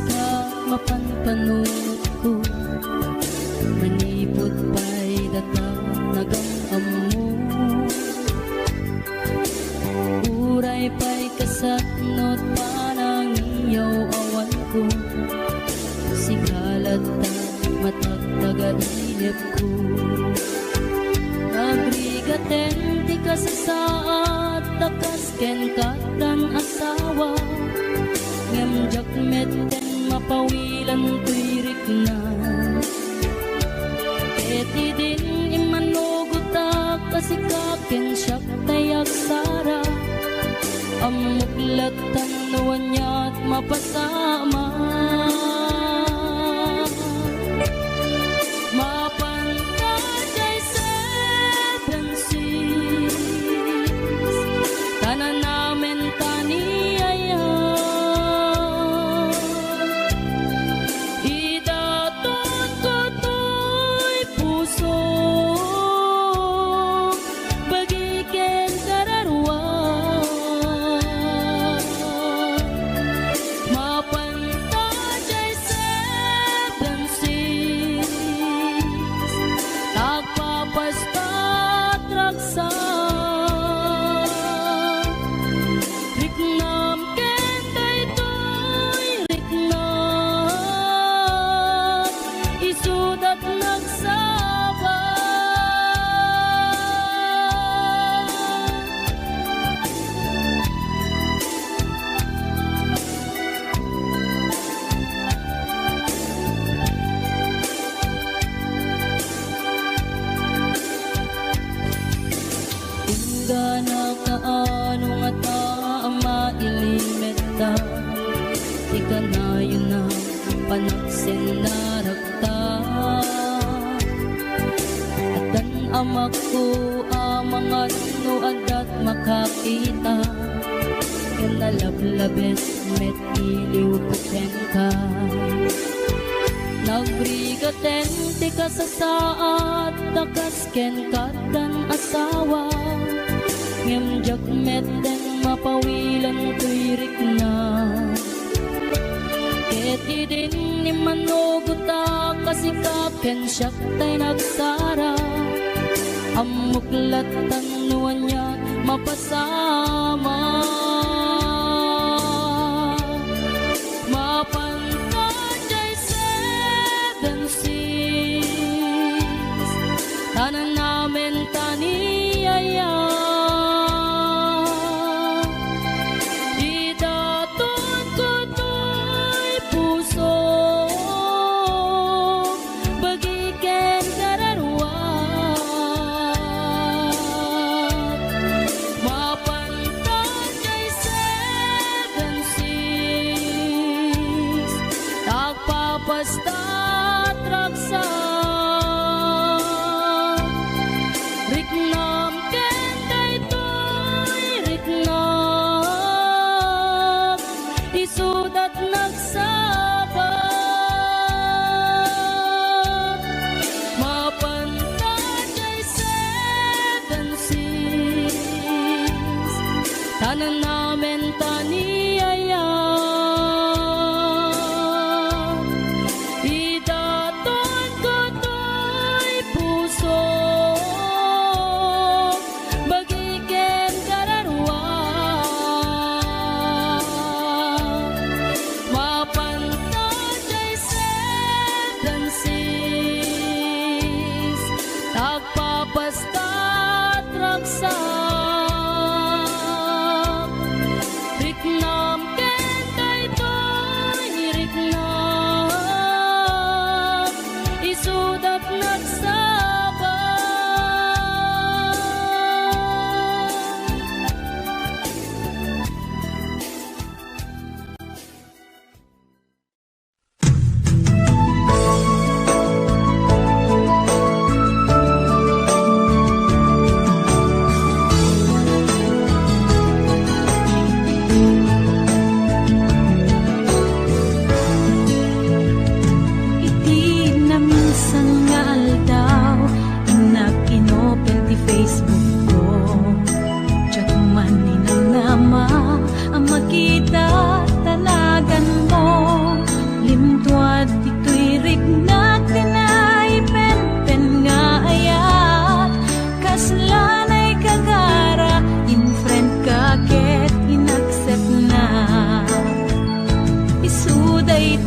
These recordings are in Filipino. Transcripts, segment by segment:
ka mapanpanunod ko, manipod pa'y data nagamamo. Uray pa'y kasatnot panang iyaw awan ko, sigalat na matagtaga-inip ko. Nagrigaten di ka sa saat, takas ken katan asawa, ngem jakmet ten mapawilan tuirik na. Eti din imanugutak kasikaken siyak tayak sara, amuklatan nuwanyat mapasama. Gana kaano nga ta mailimeta, di ka na yun na panaksin na rakta. Atan amak ko amangat no adat makakita, yan nalablabes met iliw kuten ka. Nagrigaten di ka sa saat, takas ken katan asawa, ngem jakmet den mapawilan tuirik na. Ket idin ni manuguta kasikaken siyak tay nagsara, amuklatan nuwanya mapasama. Mapantajay seven seas, tanan namin taniyaya. Basta traksa riknam kenday toy riknam isudat nagsabat. Mapantajay seven seas, tanan namin taniyaya. Idaton ko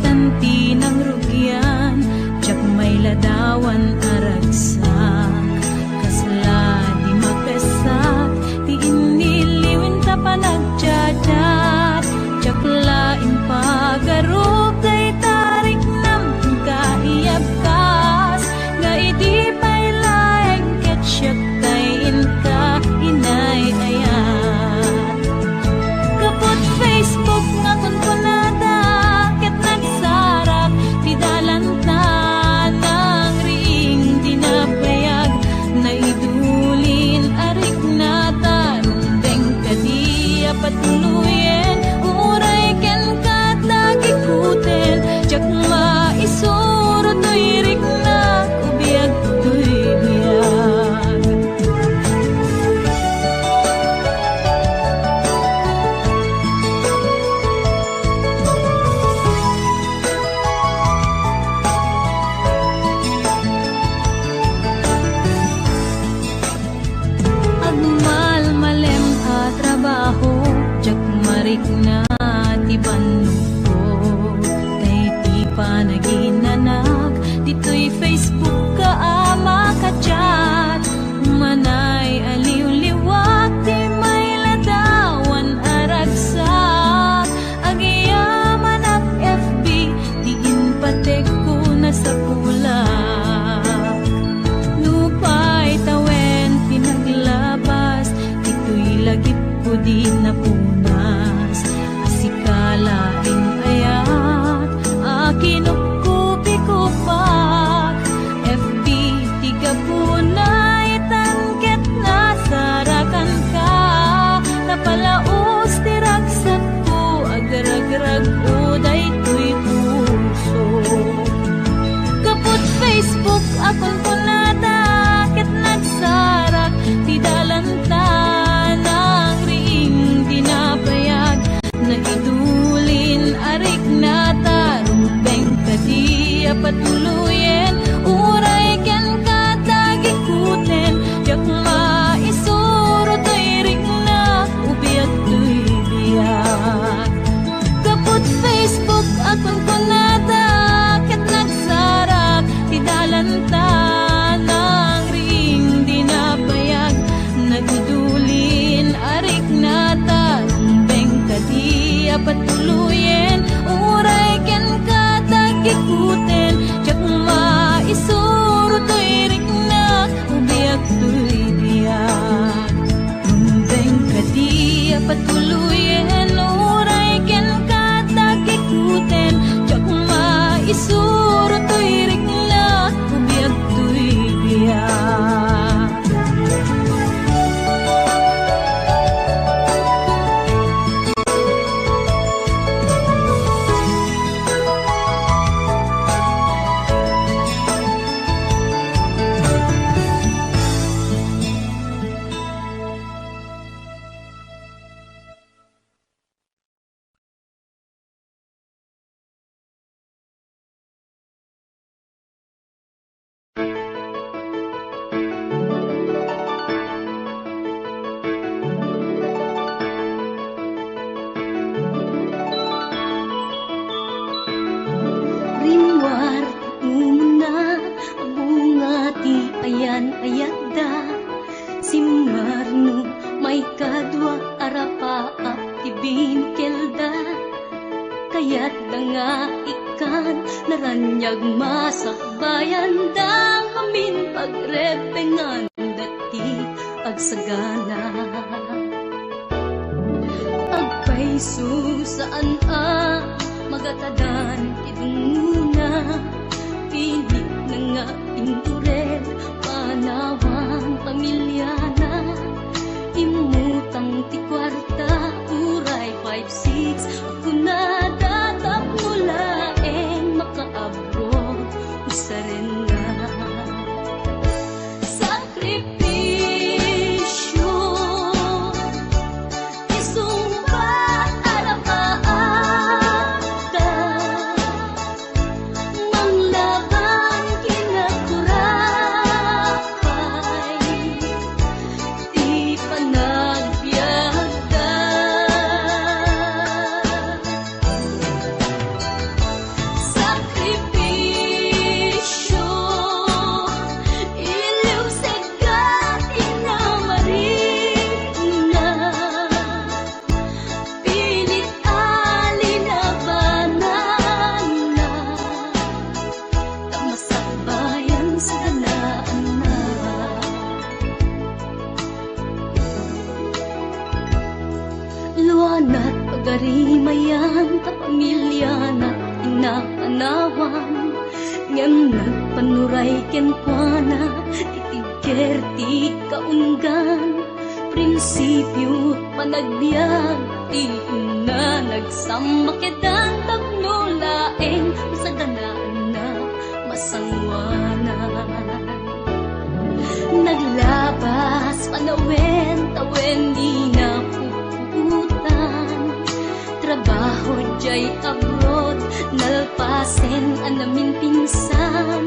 tanti ng rugyan, tiyak may ladawan aragsak. Kasla di makasak, di iniliwin ta pa nagjadat. Tiyak lain pagarup, day tarik nam kaiyabkas. Nga idi pa'y laeng ketsyak tayin ka inay ayat. Kapot Facebook nga kunkunada, ket nagsarak ti dalanta ng ring dinabayag. Naidulin arik na tarumbeng kadi apatuluyen, uray ken katagikuten. Tiyak maisuro to'y rik na ubiyag to'y biyag. Agmal malem a trabaho, tiyak marik na ti banko. Tay ti panaginanak, dito'y Facebook ka ama ka-chat. Manay aliw-liwak, ti may ladawan aragsak. Agiyaman ak FB, di inpatek ko na sa kulak. Lupay tawen pinaglabas, dito'y lagip ko di napunas. Asikalaing ayat, akinupkupi ko pak. FB tiga punay tangket na sarakan ka. Napalaos tiragsat ko, agarag-rag ko daytoy puso. Kaput Facebook akong kunada, ket nagsarak ti dalanta ng ring dinapayag. Naidulin arik na tarumbeng kadi apatuluyen, uray ken katagikuten. Tiyak maisuro to'y rik na ubiyag to'y biyag. Kaput Facebook akong kunada, ket nagsarak ti dalanta ng ring dinapayag. Nagdulin arik na tarumbeng kadi apatuluyen, uray ken katagikuten. Tiyak maisuro to'y rik na ubiyag to'y biyag. Rumbeng kadi apatuluyen, uray ken katagikuten. Tiyak maisuro to'y rik na ubiyag to'y biyag. Rinwar umuna, bunga ti ayan-ayadda. Simmarno may kadwa arapaap ti binkelda. Kayat da nga ikan naranyag masakbayan da. Amin pagrepengan dati agsagana. Agpaiso saan magatadan idunguna. Pinik na nga indured panawang pamilyana. Imutang ti kwarta uray 5-6. Ako na datap mula makaabro usarin na. Sakripisyo isumpa arapaata. ngem nagpanuray ken kuana, titigger ti kaunggan. Prinsipyo panagbiag, ti na nagsamakedan tagnulaeng sa danaan na masangwanan. Naglabas panawen, tawen di na puputan. Trabaho jay abroad, nalpasen anamin pinsan.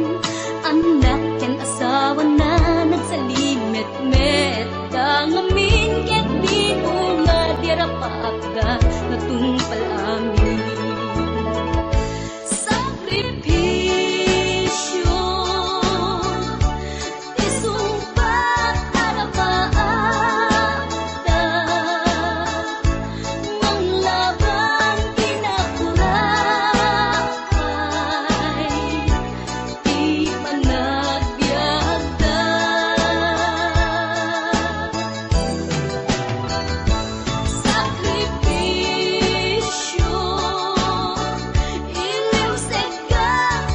Anak ken asawa na nagsalimet-met, dangamin ket di nga dirapagda natungpal amin. Sakripisyo isumpat arapaagda, manglaban kinakurakay, di panagbiagda. Sakripisyo iliw seka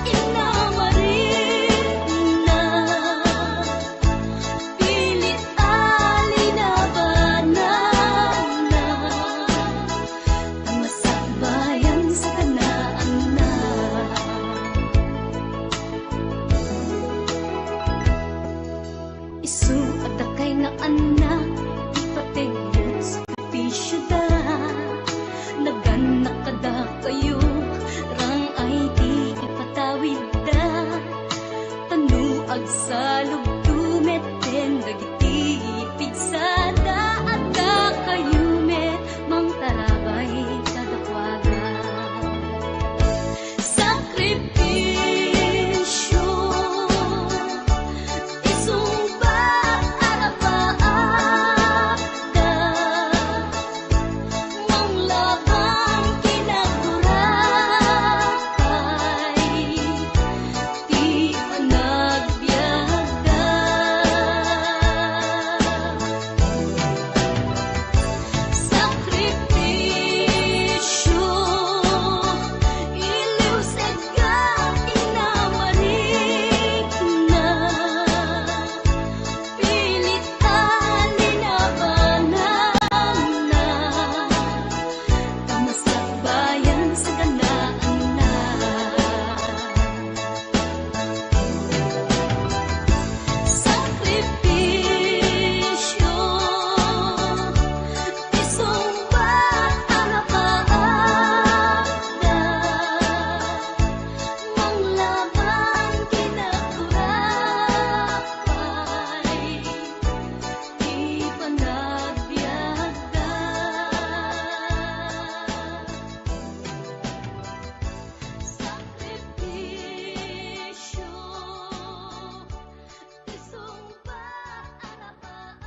inamarin na, pilit alinabanan na, tamasakbayan sa kanaan na. Isu at akay nga anak, ipategyos pisyo da. Naganak kada kayo, rang ay di ipatawid da. Tanuag sa lugdumet, dagiti pigsada at da kayo met, mang tarabay kadakwaga. Sakripisyo isumbat arapaagda, manglaban kinakurakay, di panagbiagda. Sakripisyo iliw seka inamarin na, pilit alinabanan na, tamasakbayan sa ganaan na. Sakripisyo isumbat arapaagda, manglaban kinakurakay, di panagbiagda. Sakripisyo isumbat arapaagda.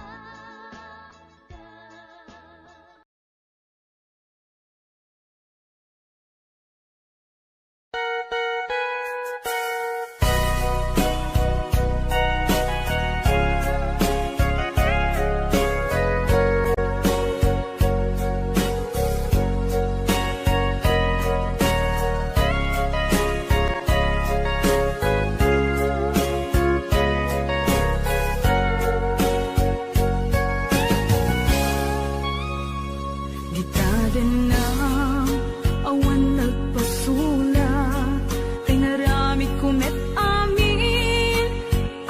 Gitada na awan nagpasula, ay narami kumet amin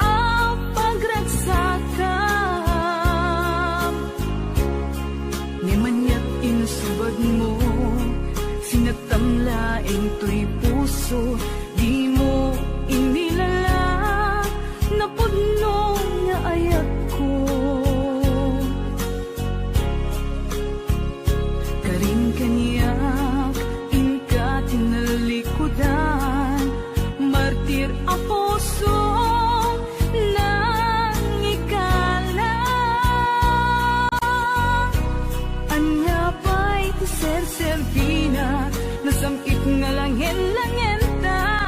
ang pagragsakam. Ni manyak inusubad mo, sinatamlaeng to'y puso, di mo inilala na pudno nga ayat ko. Karing kanyak, inka tinalikudan, martir ang puso nang ikala. Anya pa'y ser-servina, nasamkit nga langin-langenta.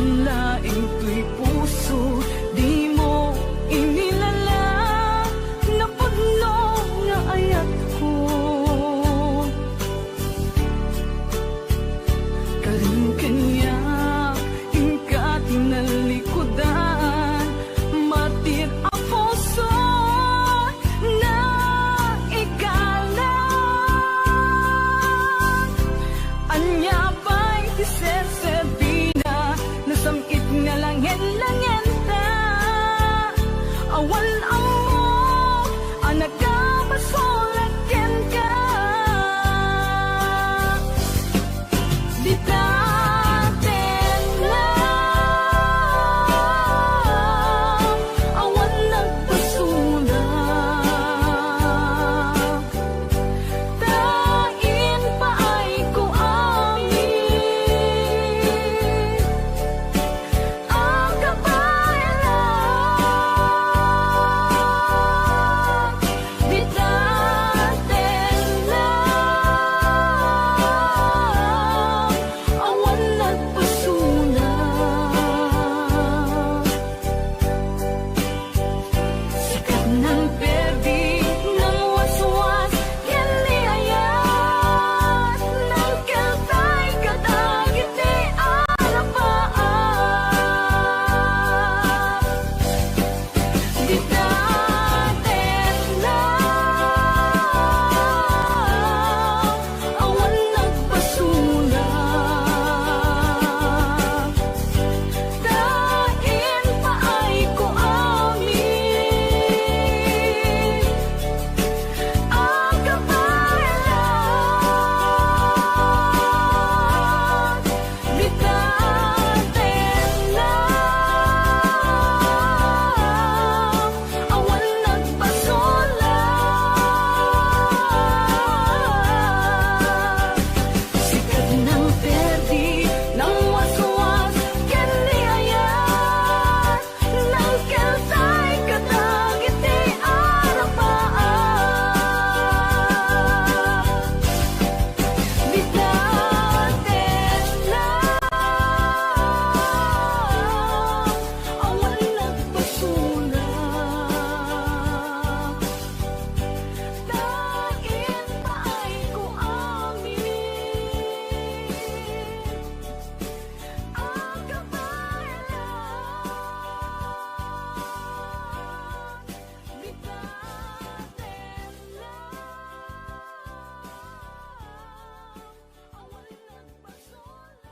Ang laing ko'y puso, di mo inilala, napudno nga ayat ko. Karing kanya, ingka tinalikudan, martir ang puso na ikalang. Anya ba'y tisesebina, nasamit nga langin-langin ta, awan ang mo, anak ka basolagyan ka. Di taten lang, awan nagpasulag. Tain pa ay ko amin, ang kabayan. Di taten lang, awan nagpasulag. Sikat ng perdi, ng waswas, yan ni ayat, ng kaltay kadagit ni alapaan. Di taten lang, awan nagpasulag. Tain pa ay ko amin, ang kabayan. Di taten lang, awan nagpasulag. Sikat ng perdi, ng waswas, yan ni ayat, ng kaltay kadagit ni alapaan. Di taten lang, awan nagpasulag. Tain pa ay ko amin, ang kabayan. Di taten lang, awan nagpasulag.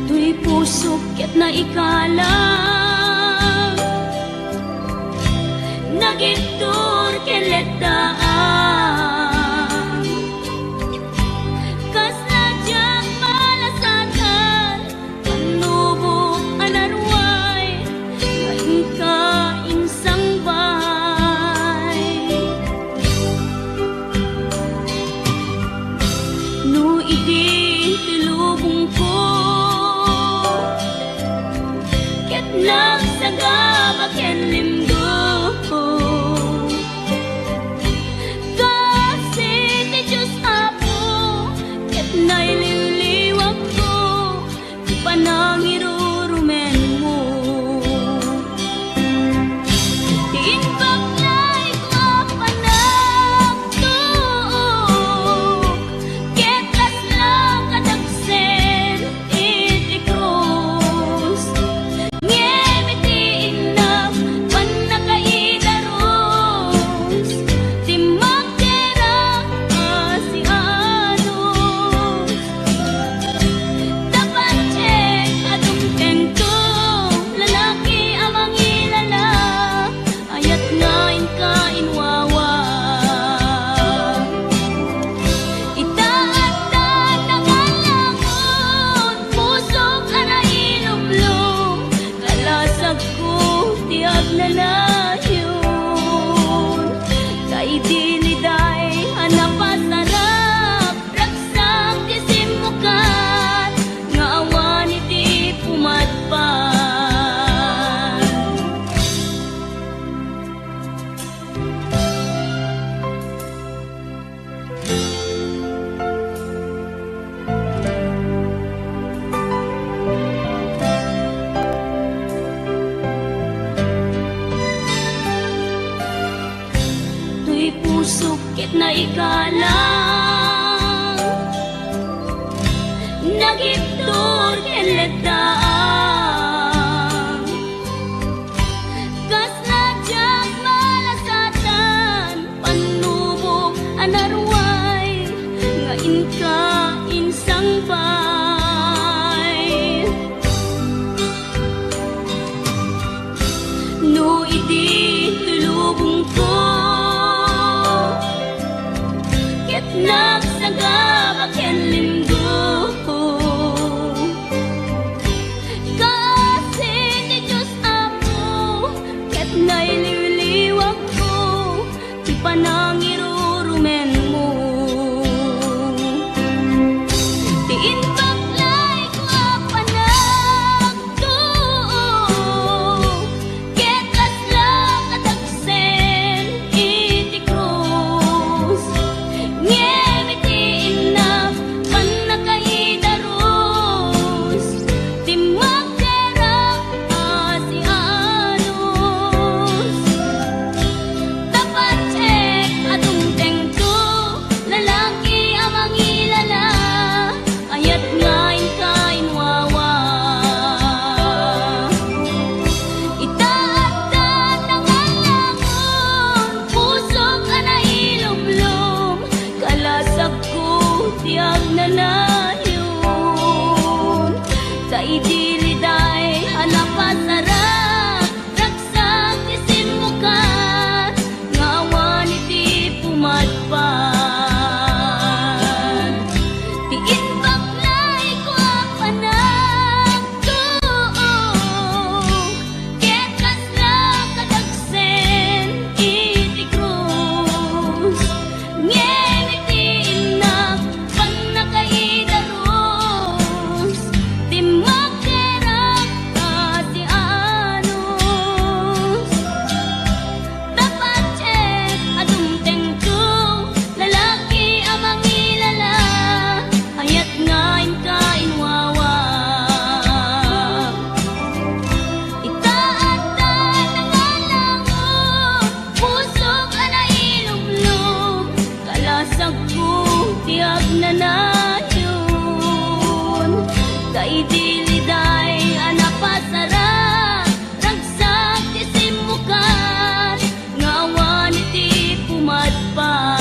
Tuy puso ket na ikalang, nagitur keletaan, kas nadyang malasakan, panubok anarway, kain ka insang bay. No idi tilubong ko, ket nagsagaba ken limgo. Kasi ti Diyos apo, ket naililiwag ko, ti panangirurumen mo. Ti inbaklay ko panagtuok, ket laslang kadagsen iti krus. Ngemi inap panakaidaros, ti magderang asianos. Dapat check adong ikalang nagiptur keledaan kas najag malasatan panubok anarway nga inka insang bay no idi tulubong ko ket nagsagabak ken lindo kasi ni Diyos Apo ket naililiwag ko ti panangirurumen mo ti inbaklay ko apanagto ket kasla katagsen iti krus ngemi inak panakaidarus ti magderang asianos dapat check adung tengto lalaki amang ilala ayat ngain kain wawa itaatan ng alangon pusok ana ilumlum kalasag ko tiag nanayon sa idiliday hanapasarap ragsak isin mukat ngawan iti pumadpan tiin baklay ko apanagto ket kasla kadagsen iti krus ngem iti inak panakaidarus ti magderang asianos dapat check adung tengto lalaki amang ilala ayat ngain kain wawa itaatan ng alangon pusok ana ilumlum kalasag ko tiag nanayon kaidiliday anapasarap ragsak ti simukat ngawan iti pumadpan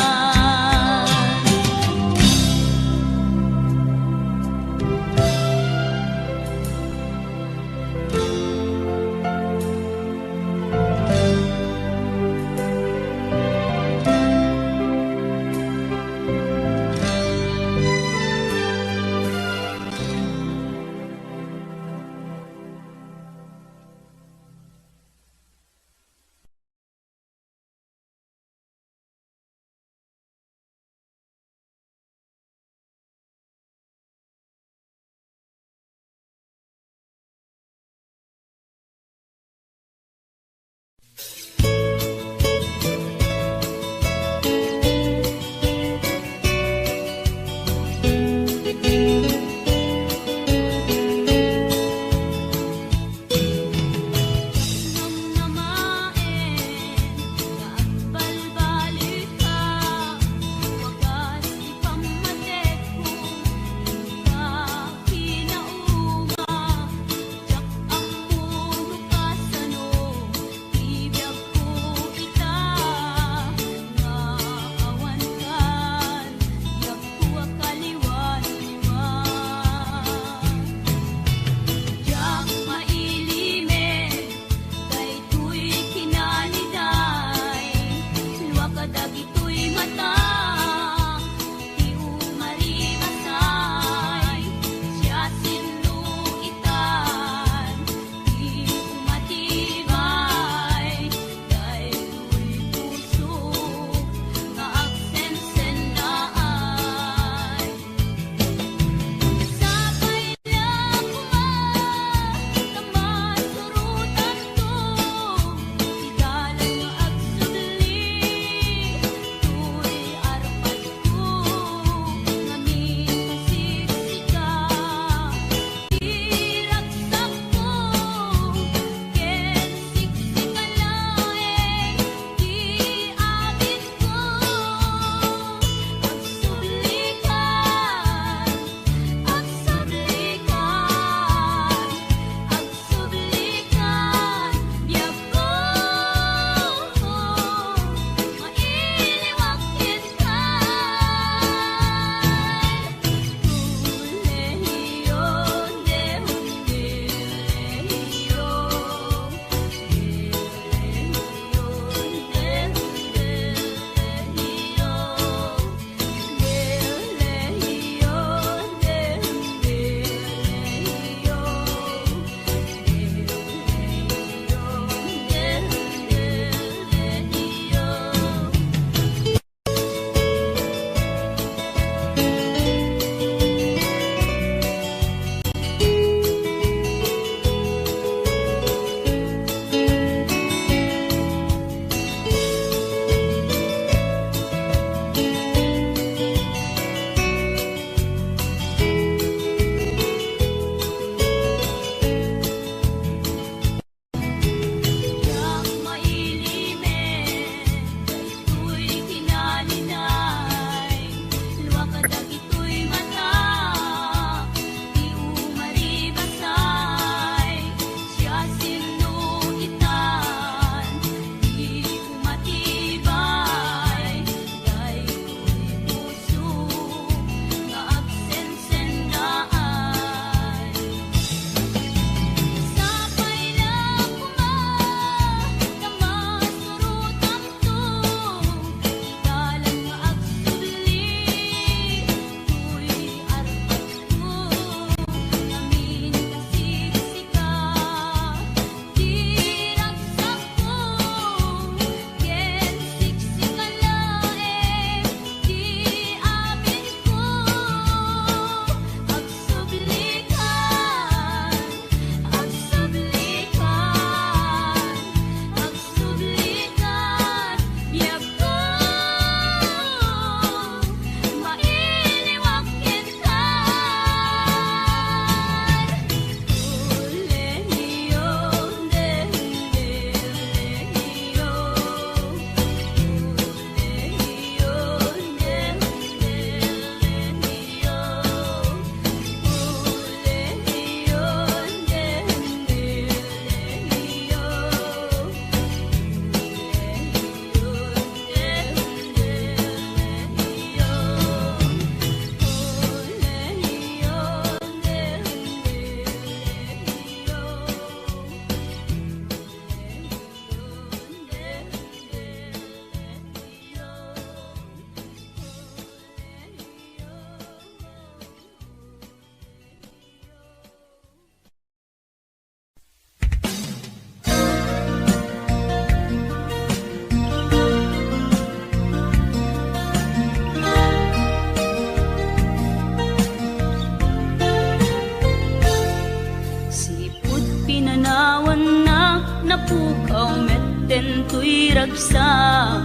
tuy ragsa,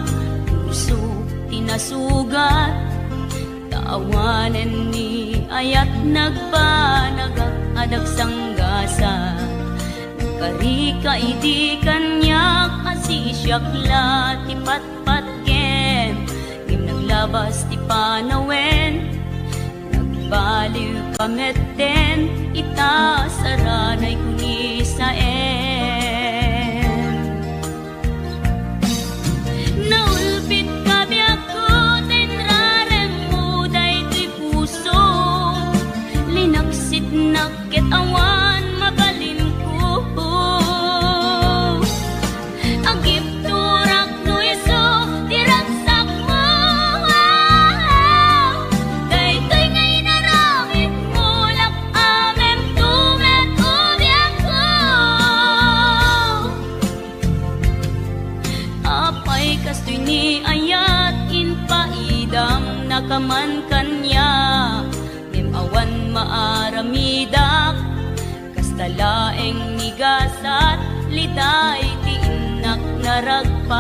puso tinasugat, taawanan ni ayat nagpanagak adag sanggasa. Karika iti kanyak asisyakla ti patpatken, ngim naglabas ti panawen, nagbaliw kametten, ita saranay kuni saen. Naulpit kabiyak ko, tinrarem mo daytoy puso, linaksit nakit awan mabalin ko. Agip turak no iso, diragsak mo, daytoy ngay naramit mo, lak amem tumet ubiyak ko. Apay kastoy ni ayat inpaidam nakaman kanya, awan maaramidak, kastalaeng nigasat, liday ti inak naragpat.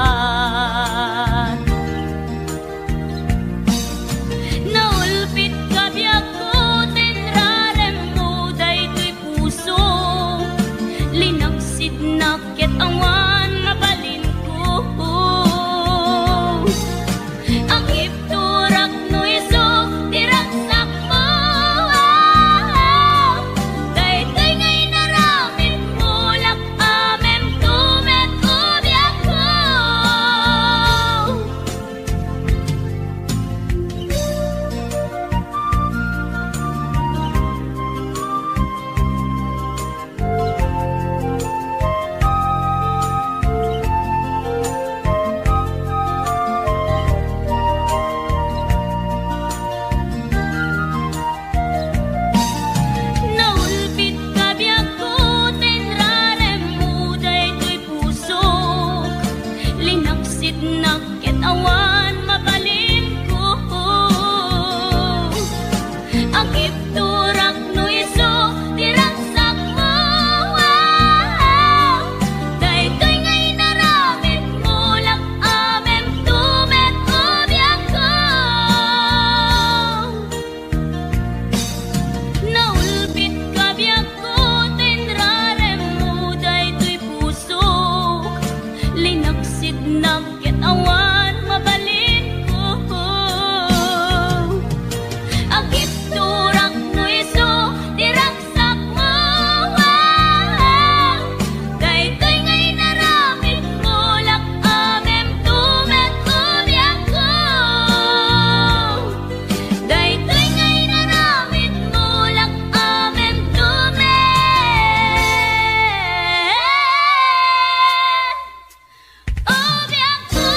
Naulpit kabiyak ko, tinrarem mo daytoy puso, linaksid nakit awan mabalin ko. Ang ipturak no iso, diragsak mo, daytoy ngay naramit mo, lak amem tumet ubiyak ko. Naulpit kabiyak ko, tinrarem mo daytoy puso, linaksid nakit awan mabalin ko. Agip turak no iso, diragsak mo, daytoy ngay naramit mo, lak amem tumet ubiyak ko. Naulpit kabiyak ko, tinrarem mo daytoy puso, linaksid nakit awan mabalin ko. Agip turak no iso, diragsak mo, daytoy ngay naramit mo, lak amem tumet ubiyak ko. Daytoy ngay naramit mo, lak amem tumet ubiyak ko.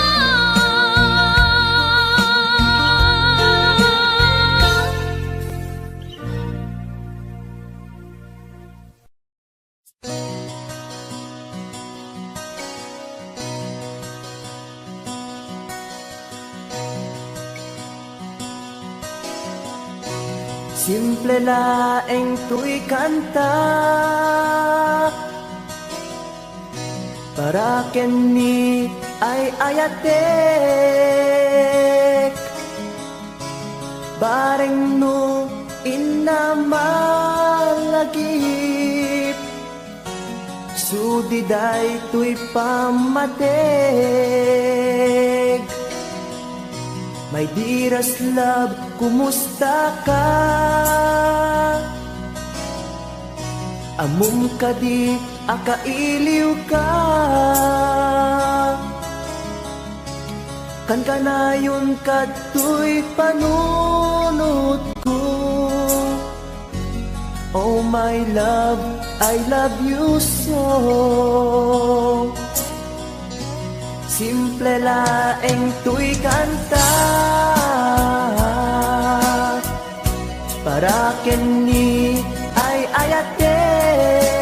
Simple laeng tuy kanta, para kenni ay ayatek, bareng no inamalagip, sudiday tuy pamatek. My dearest love, kumusta ka? Amum ka di, akailiw ka. Kan kanayon kato'y panunod ko. Oh my love, I love you so. Simple laeng tuy kanta, para kenni ay ayatek,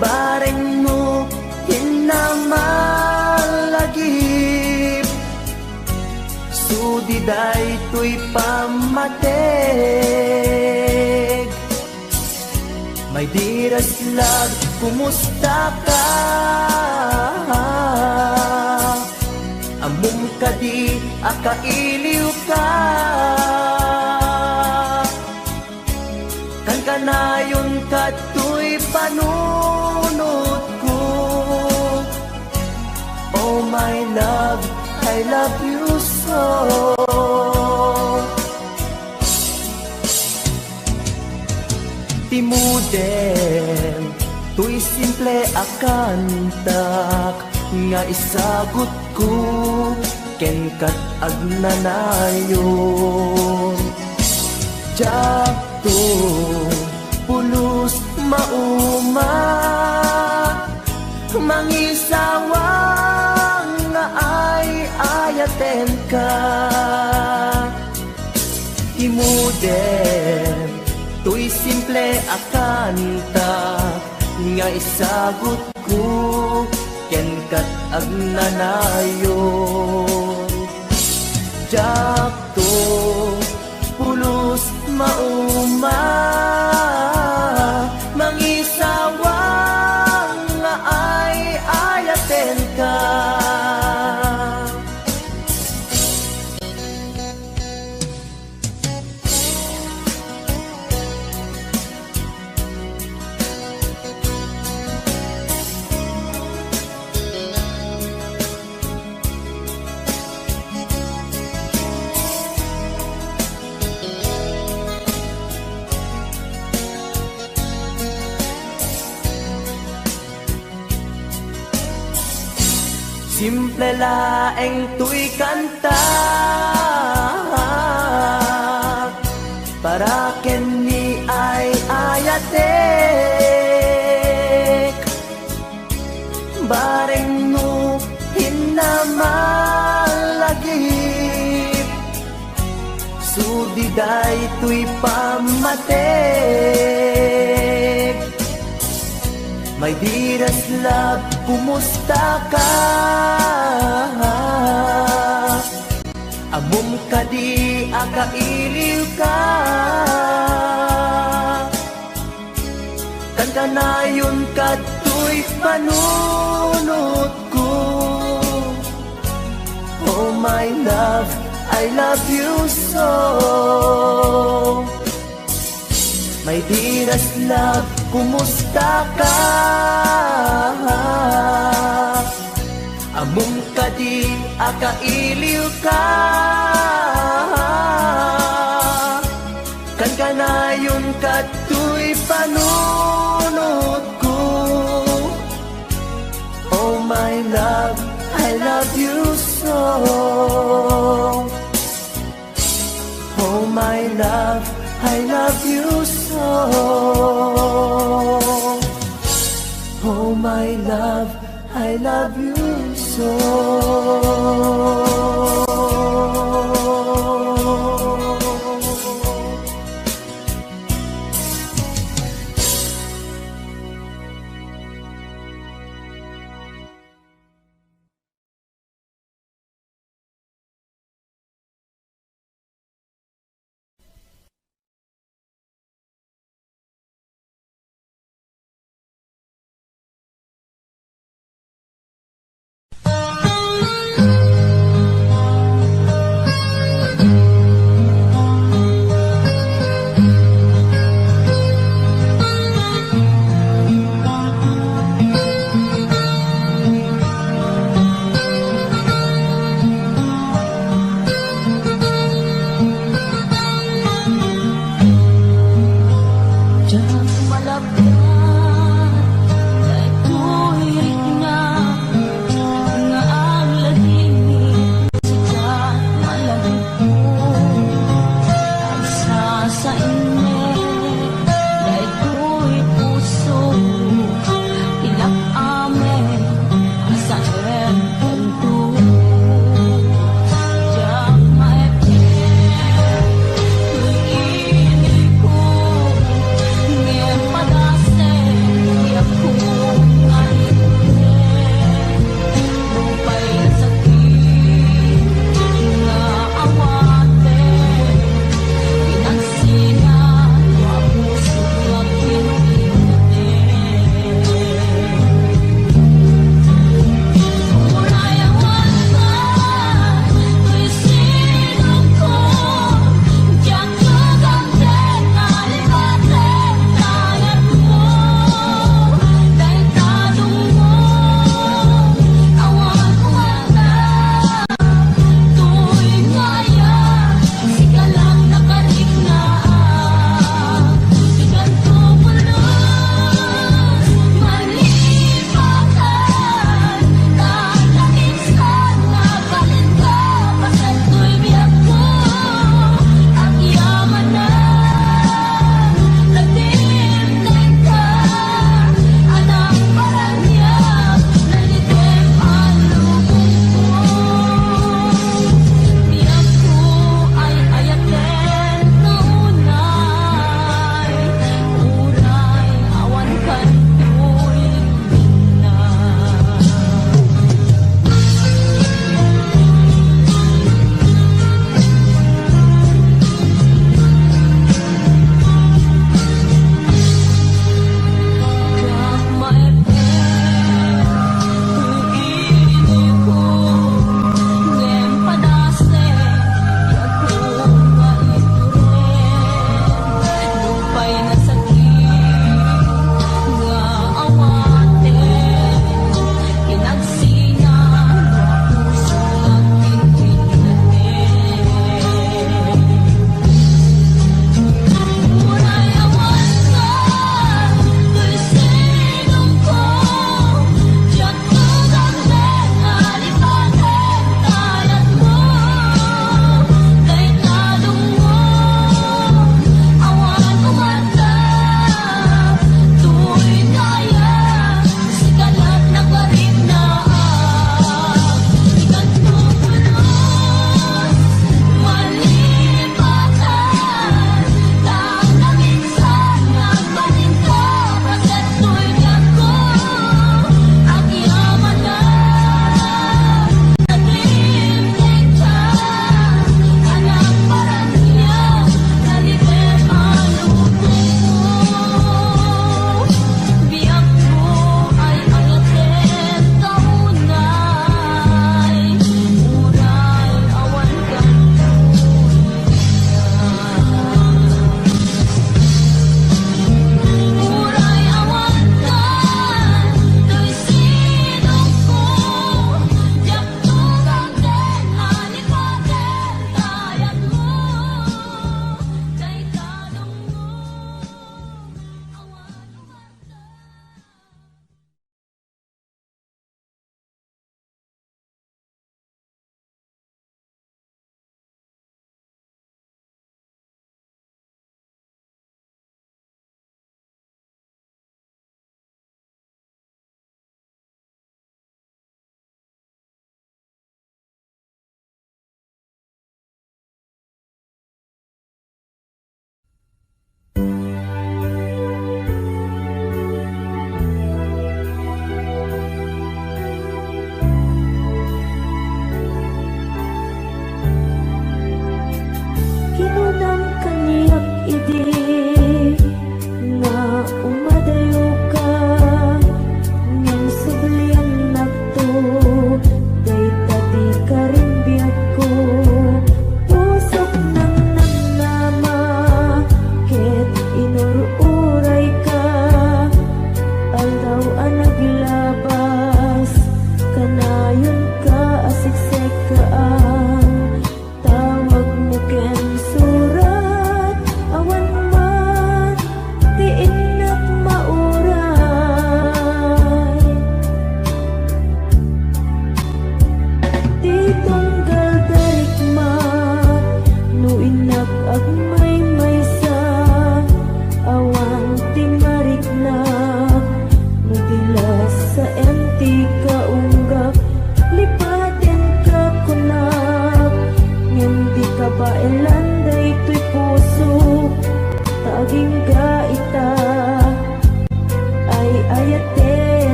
bareng mo hinamalagip, sudiday tuy pamatek. May My dearest love, kumusta ka? Among kadi akailiw ka. Kan kanayon kato'y panunod ko. Oh my love, I love you so. Timuden, tuy simple akantak nga isagot ko ken kat agnanayon. Jakto pulos mauma mangisawang nga ay ayaten ka. Timuden, tuy simple akanta nga isagot ko ken kat agnanayon. Jakto pulos mauma mangisawang nga ay ayaten ka. Simple laeng tuy kanta para ken ni ay ayatek. Bareng no hinamalagip sudiday tuy pamatek. My dearest love, kumusta ka? Amom kadi akailiw ka. Kan kanayon kato'y panunod ko. Oh my love, I love you so. My dearest love, kumusta ka? Among kadi akailiw ka. Kan kanayon kato'y panunod ko. Oh my love, I love you so. Oh my love, I love you so. Oh my love, I love you so. Pinansinang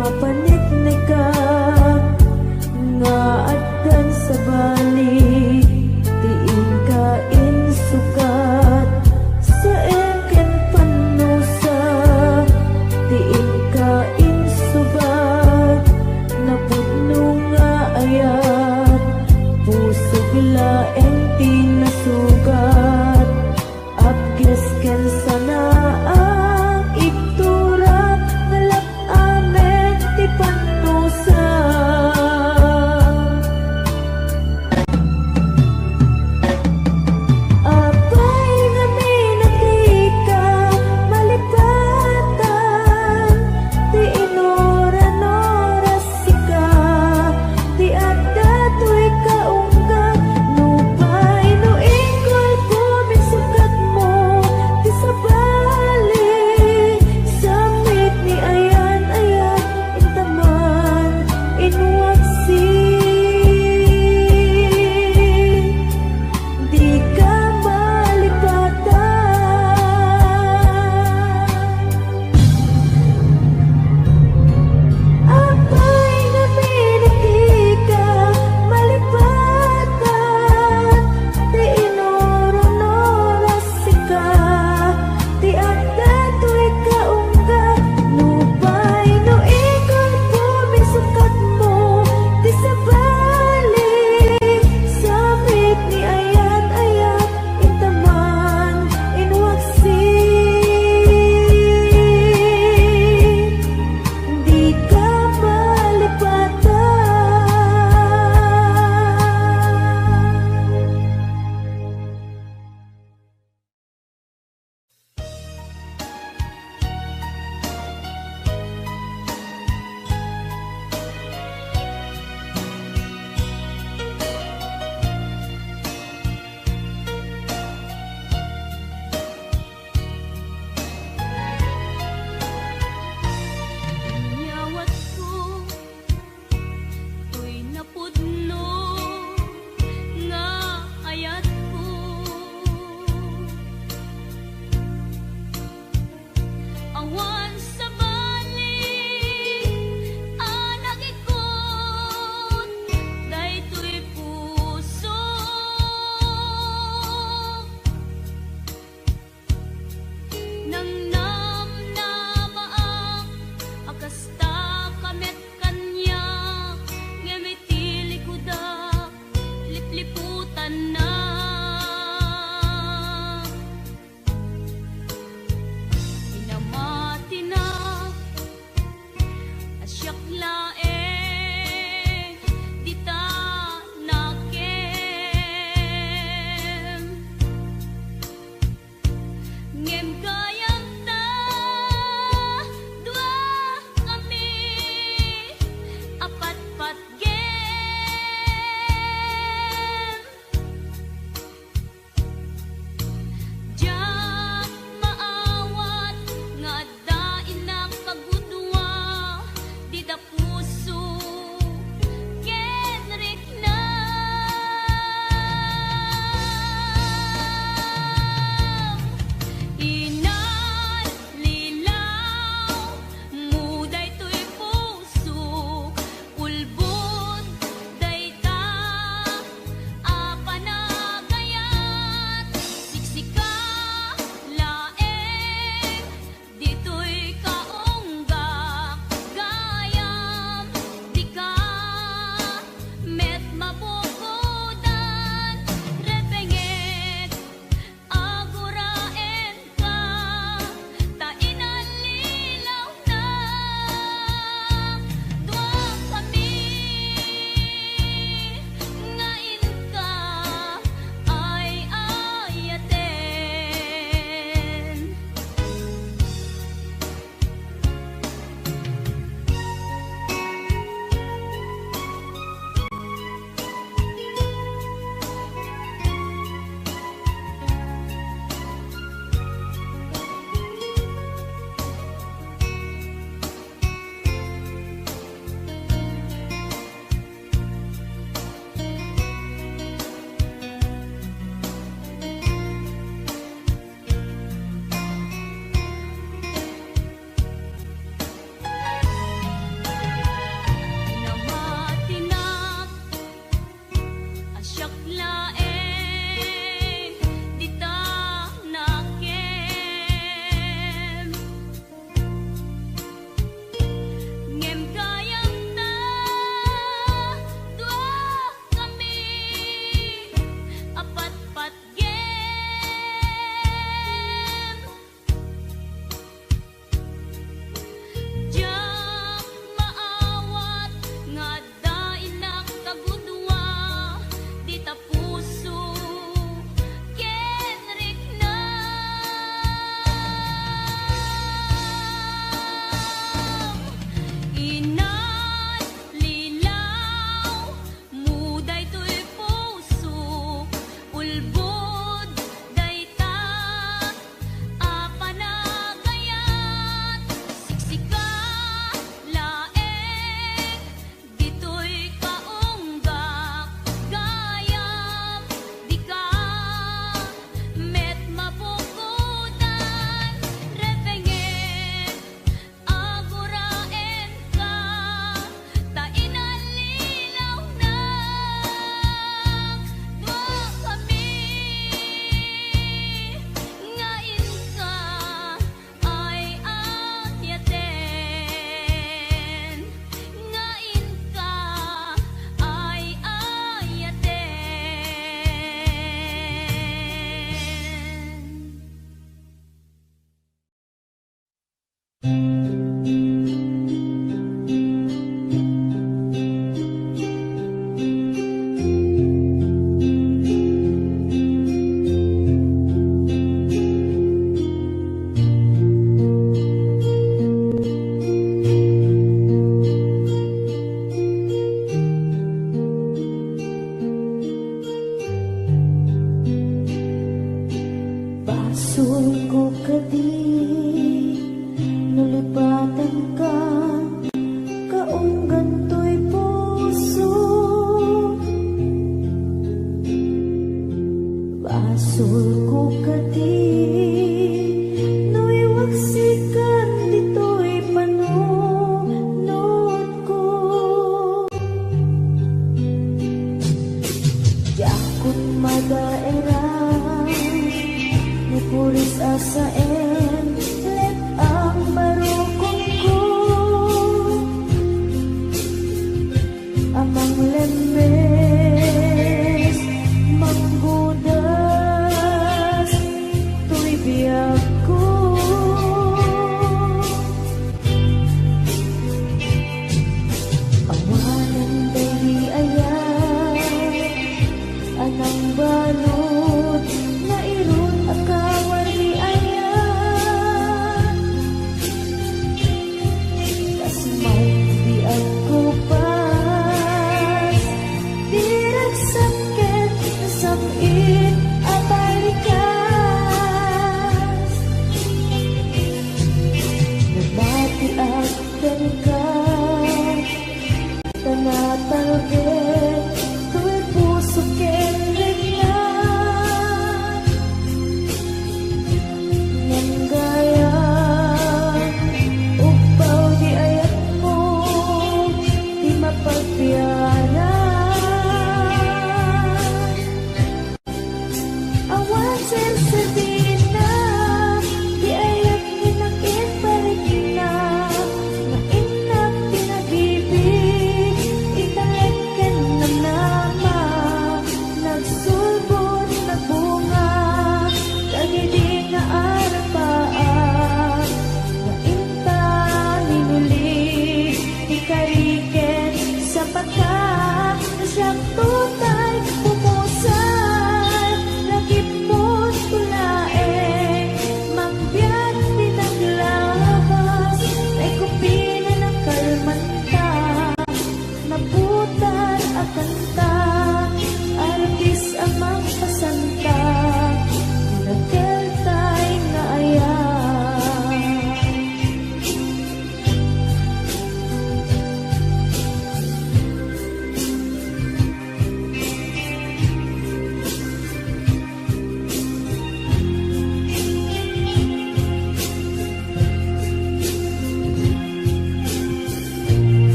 mapanit na ka nga addan sa balik tiin ka insukat sa eken panusa tiin ka insubat napudno nga ayat pusog laeng tinasugat apges ken sana ang iktura ngalap amen ti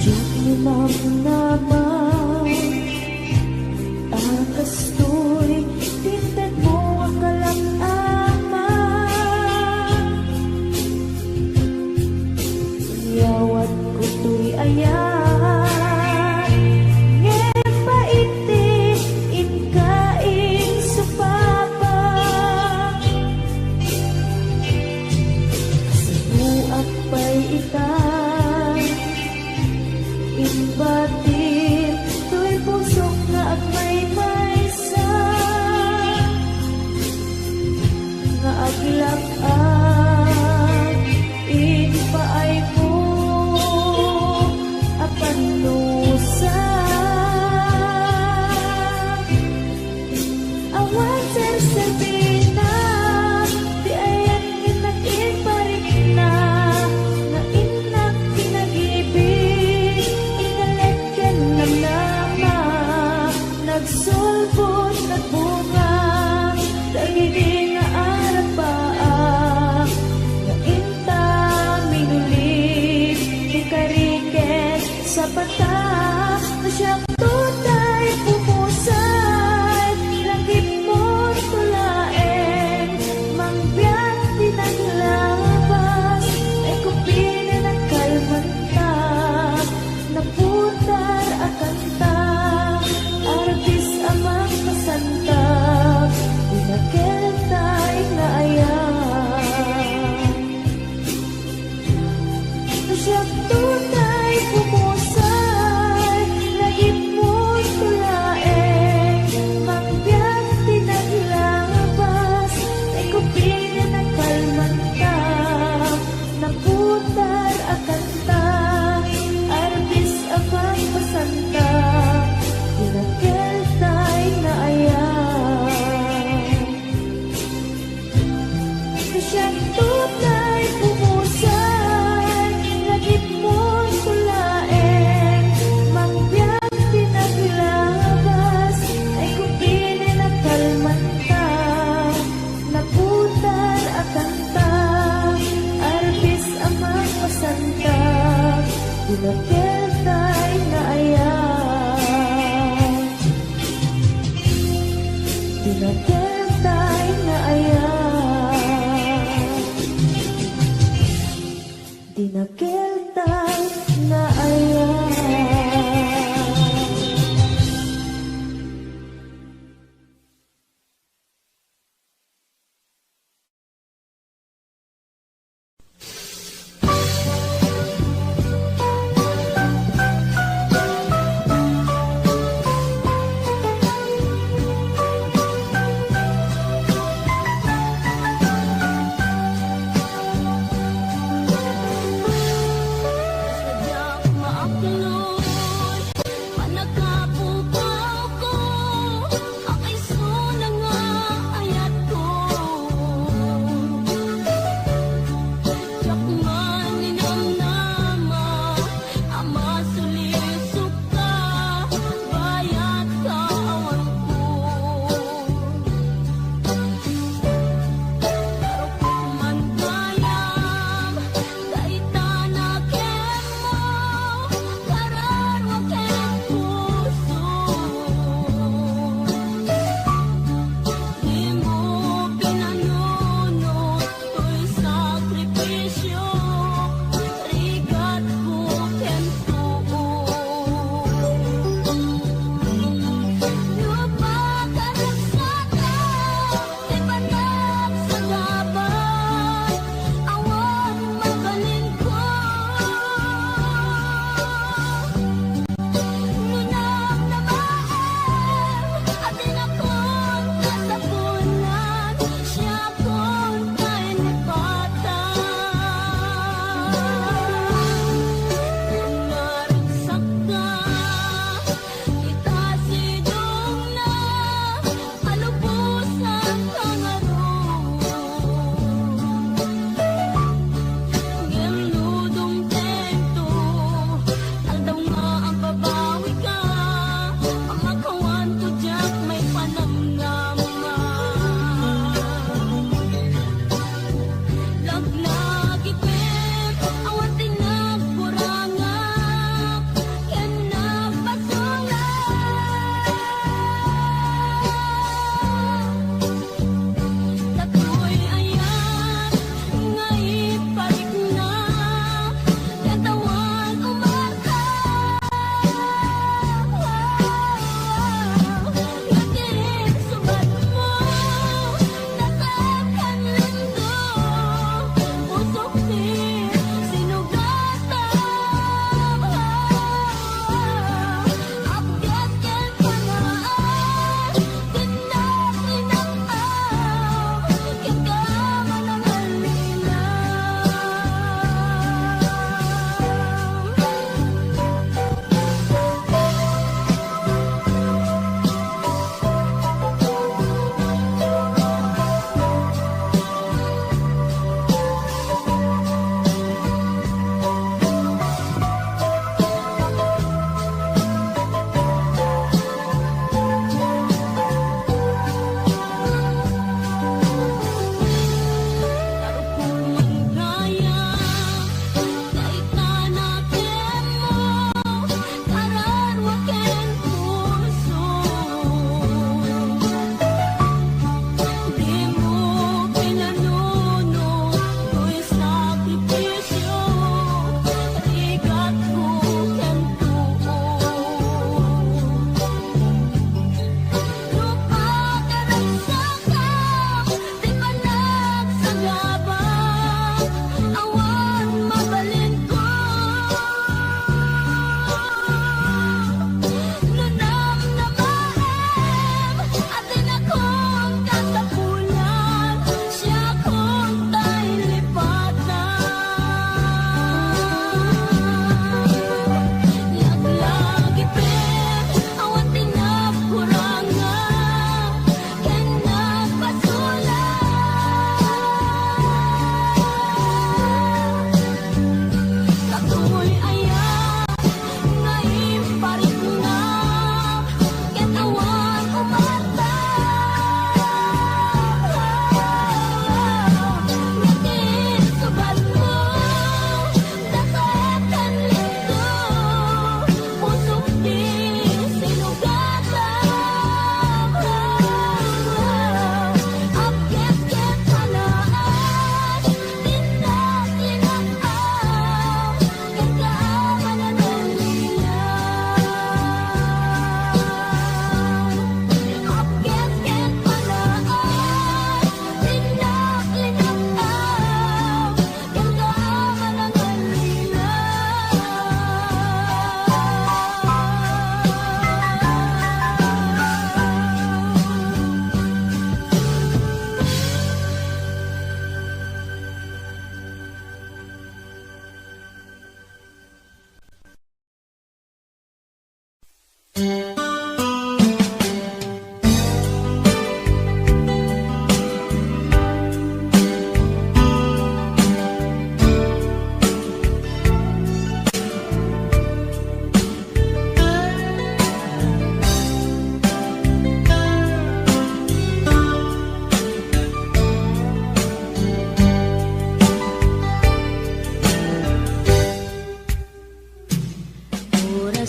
Diyak ni naman akastoy tinted mo akalang ama yawat ko tuy ayan ngepaiti inkain supapa sebuak pay ikan inbatin tuy pusok na agmay maysa nga aglak-an inpaay mo apan nusa awan sersebina di ayan inakin parik na nga inak pinag-ibig inalagyan ng nama nagsulbot nagbunga dagiti nga arapaa nga inta minulit di kariket sa bata na siyang tunay pumusay langit mo tulaen mangbiyak pinaglabas ay kupina ng kalmanta naputar akanta artis amang kasanta pinakentay na ayan na siyang tunay pumusay langit mo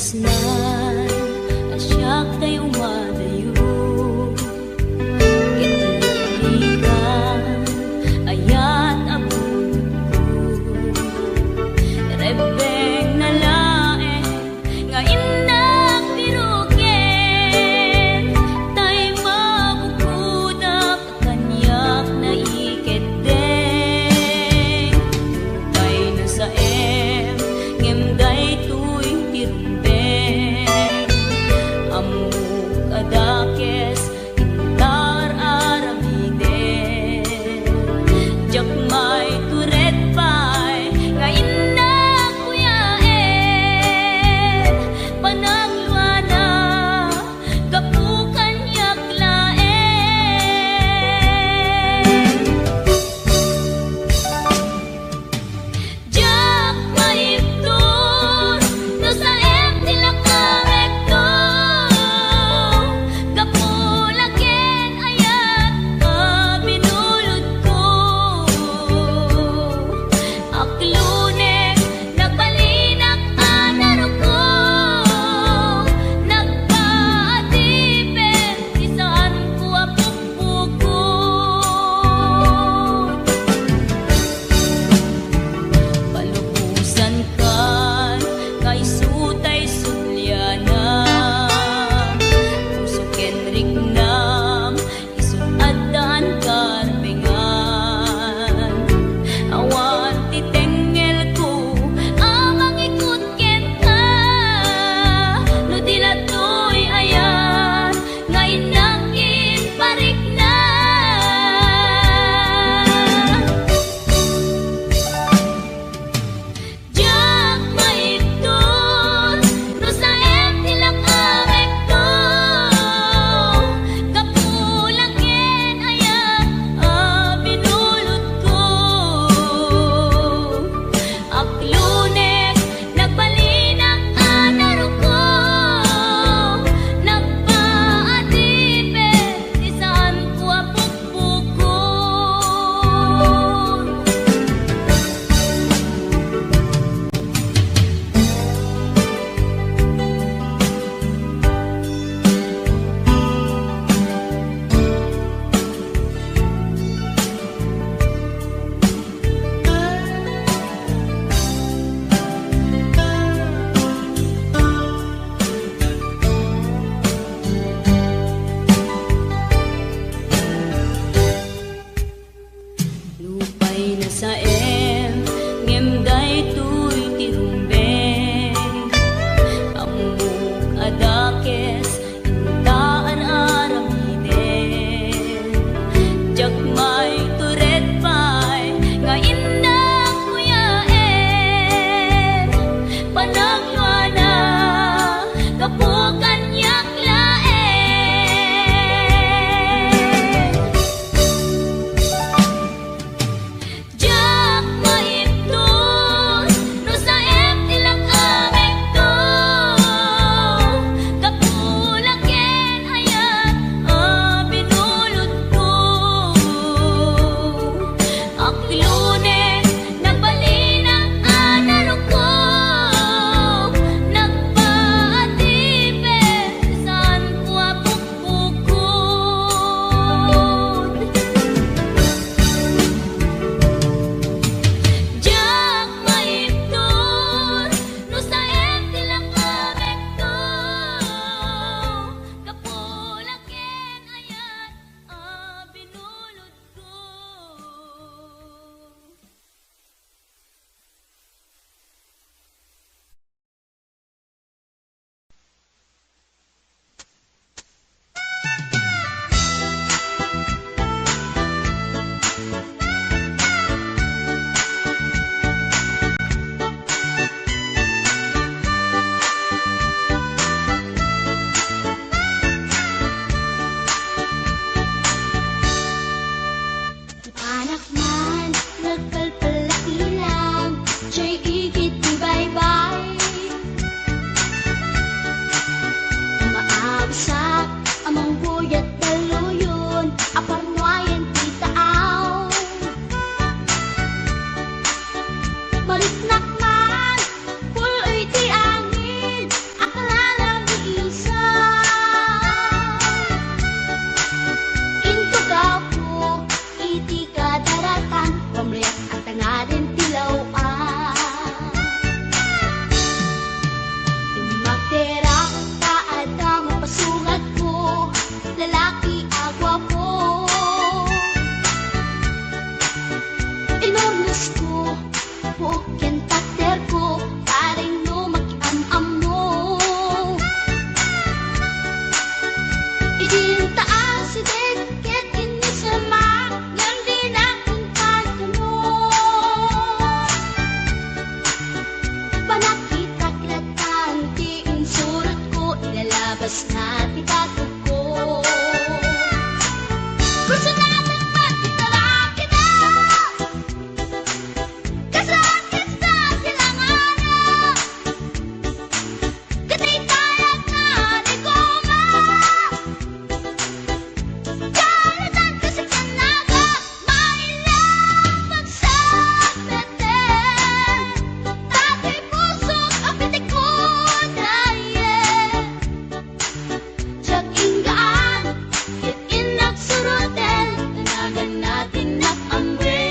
pusnan asyak tay umadayo itlikan ayat abun rebeng na lae nga indak piruken tay mabukudak kanyak na iketdeng tay na sa ngemday tuwing tirumbeng amuk ada bukas na titago ko. Gusto natin magkitalaki na, kasakit sa silanganan, katay tayag na ligoma, kalatan kasi kanaga, mailang pagsapeten, tatay pusok ang pitik ko daye. Tsak inggaan, kitin nagsurutel, tanagan natin nakamwe.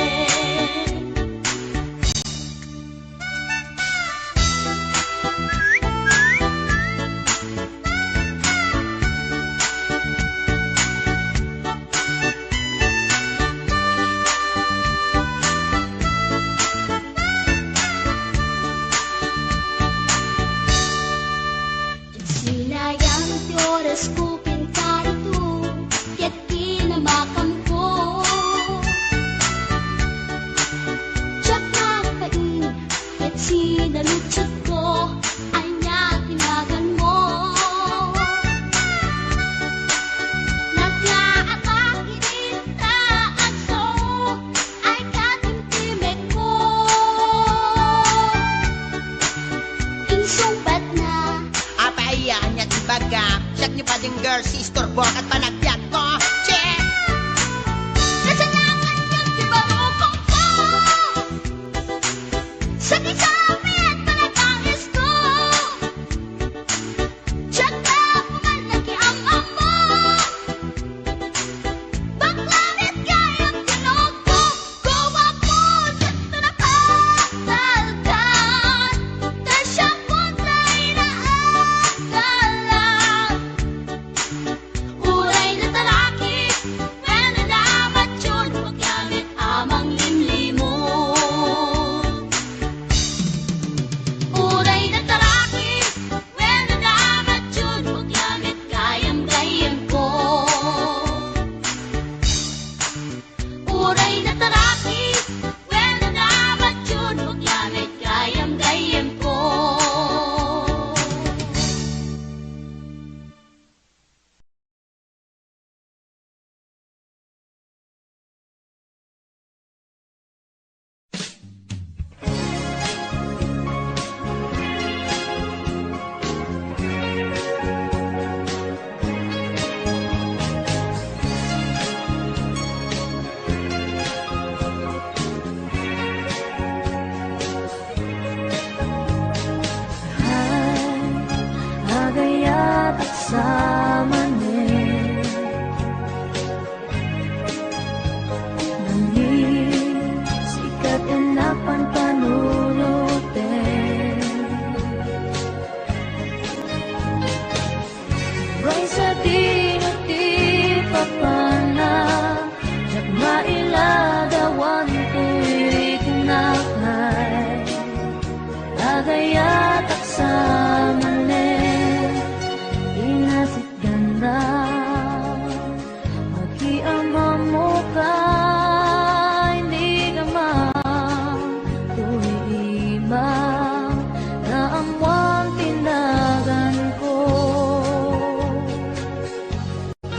Sinayang ti oras ko pinkarito, ket kinamakam ko. Tsak nakain, ket sinalutsot ko, anya tinagan mo. Naglaatake kita agso, ay katimtimek ko. Insumpat na, Apayaan niya tibaga, siyak niyo pa ding girl, sister bo at panagbiag ko. Check! kasalanan yung tibarupong ko. Sa kisabi at panagangis ko, tsak na pumalaki ang amo. Baklanit kayang tinog ko, gawa po sa tunakatalkan, tasyang puntay na agalan. Uray na talaki, when nadamat yun, maggamit amang limlimo. Uray na talaki, when nadamat yun, maggamit gayam-gayam ko. Uray na talaki, when nadamat yun, maggamit gayam-gayam ko. Agayat at samanin, nanging sikat enapan panunutin. Ray sa dinuti papana, jak mailagawan tuwid na kay. Agayat at samanin, inasit ganda, magkiama mo ka, hindi ka tuwiba, na amwang tinagan ko.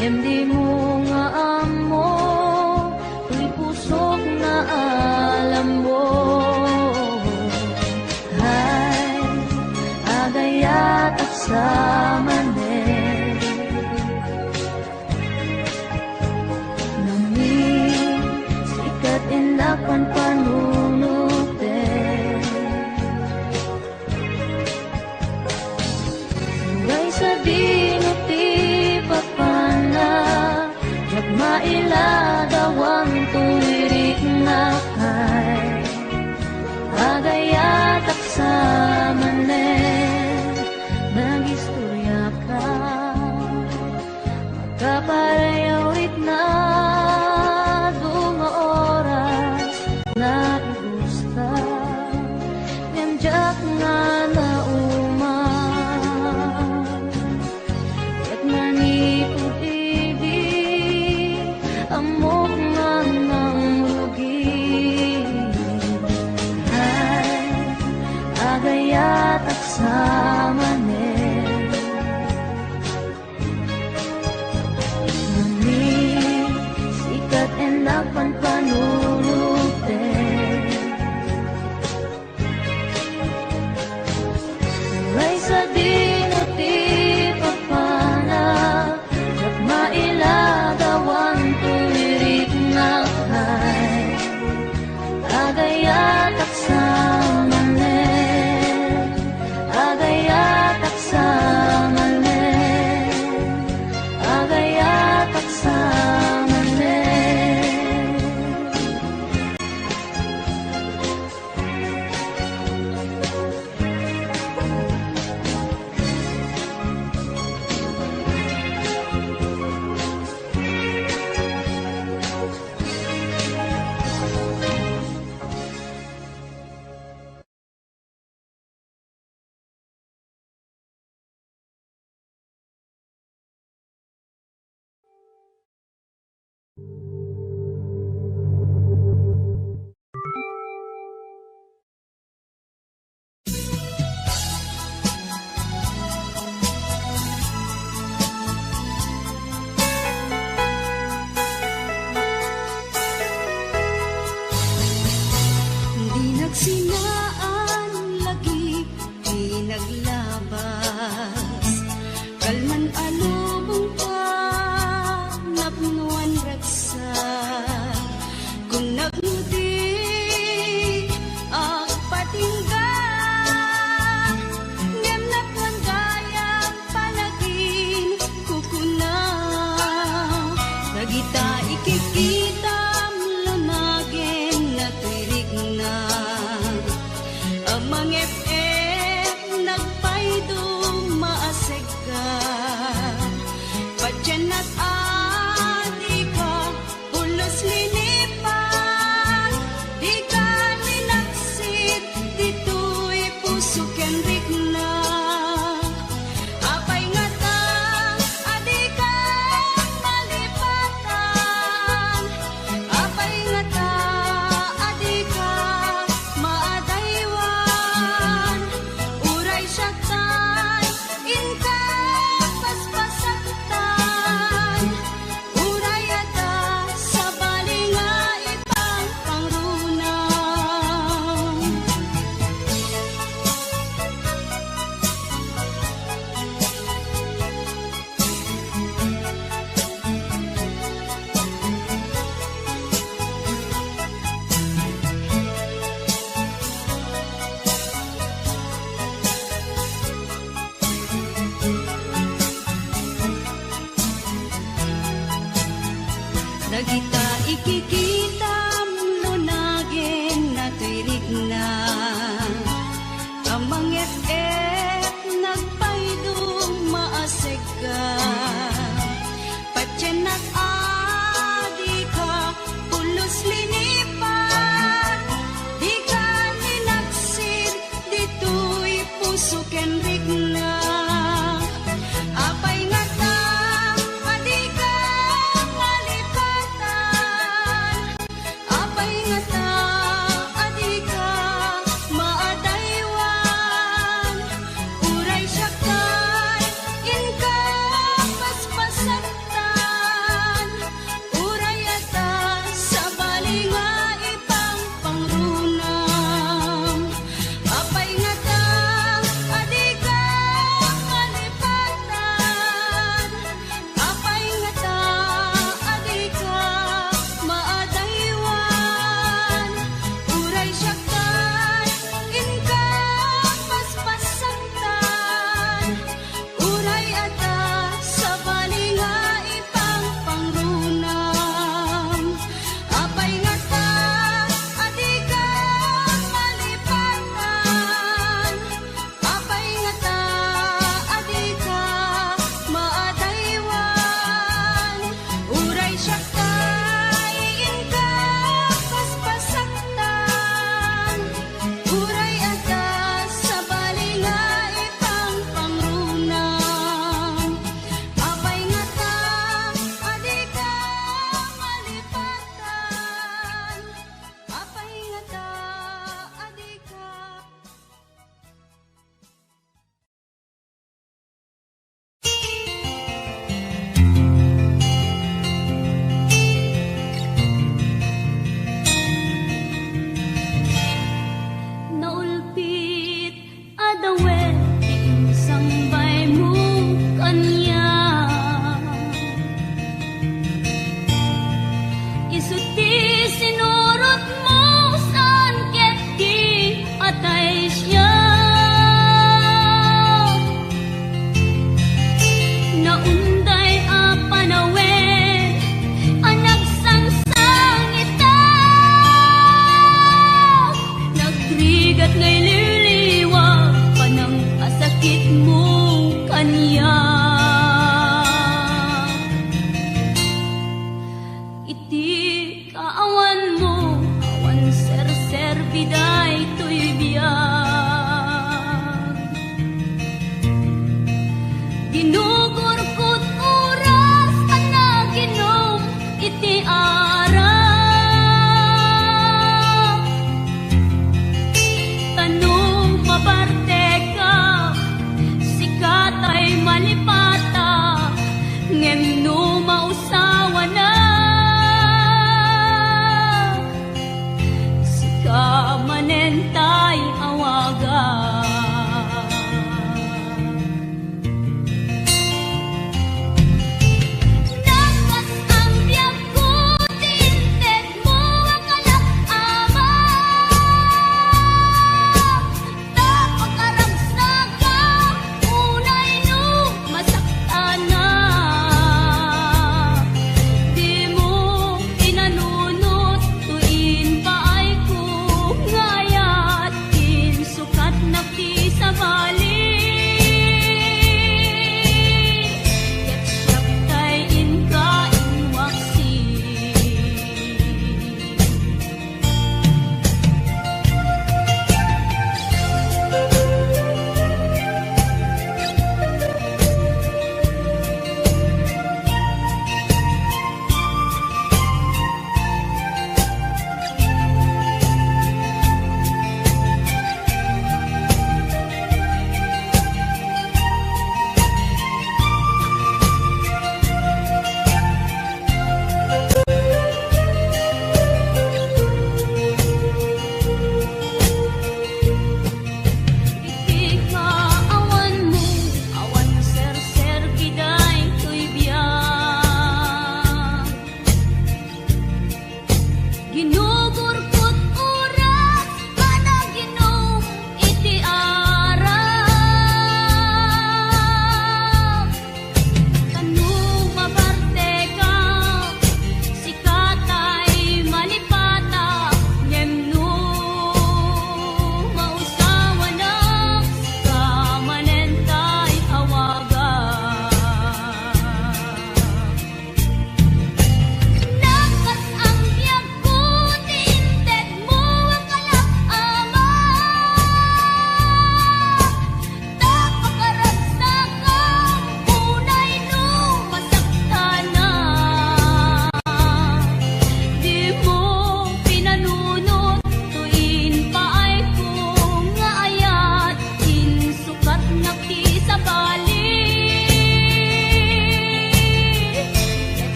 Hindi mo nga amo, tuy pusok na alam mo. Hay, agayat at samanin, nanging sikat inapan panunutin. Ngay sa dinuti papana, jak mailagawang tuwirik na kay. Agayat at samanin, nagistorya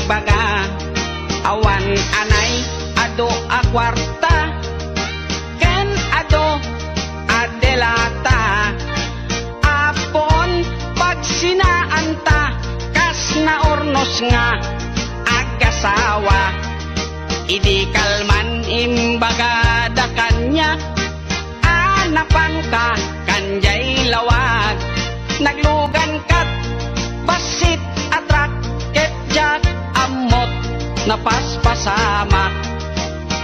baga awan anay ado a kwarta ken ado adelata apon pag sinaanta kas na ornos nga agasawa idi kalman imbaga da kanya anapan ka kanjay lawag naglugan kat basit atrak ketjak amot napaspasama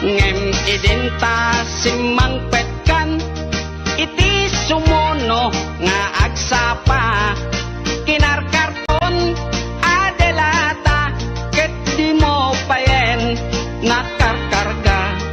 ngem idinta simang petkan iti sumuno nga agsapa kinarkarton adelata ket di mo payen nakarkarga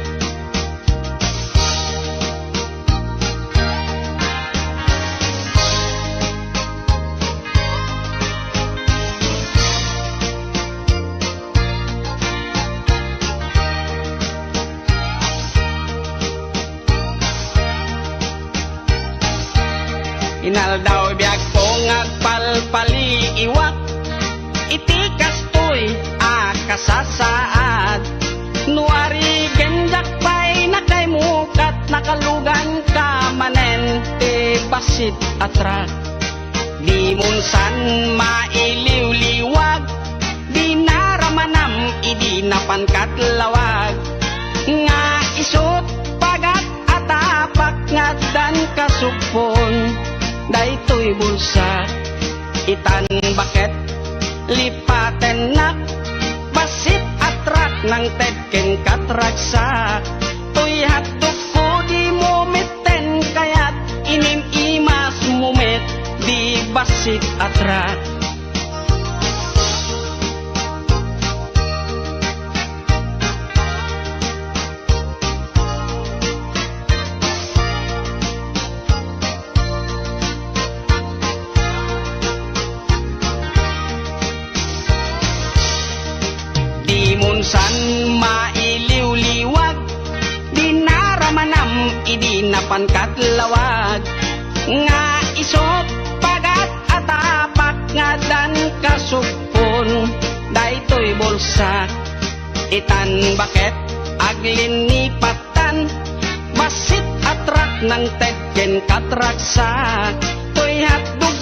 inaldaw biag po ngagpalpali iwak iti kastoy akasasaad nuari genjak pay nakay mukat nakalugan ka manen te basit atrak di munsan mailiw-liwag di naramanam idi napankat lawag nga isot pagat atapak ngadan kasupon daytoy bulsa itan baket lipaten nak basit atrak nang tedken katraksa toy hatok ko di mumiten kayat inim imas mumit di basit atrak munsan mailiw-liwag di naramanam idi napankat lawag nga isot pagat atapak nga dan kasupon daytoy bulsa itan baket aglinipatan basit atrak nang tedken katraksa toy hatdog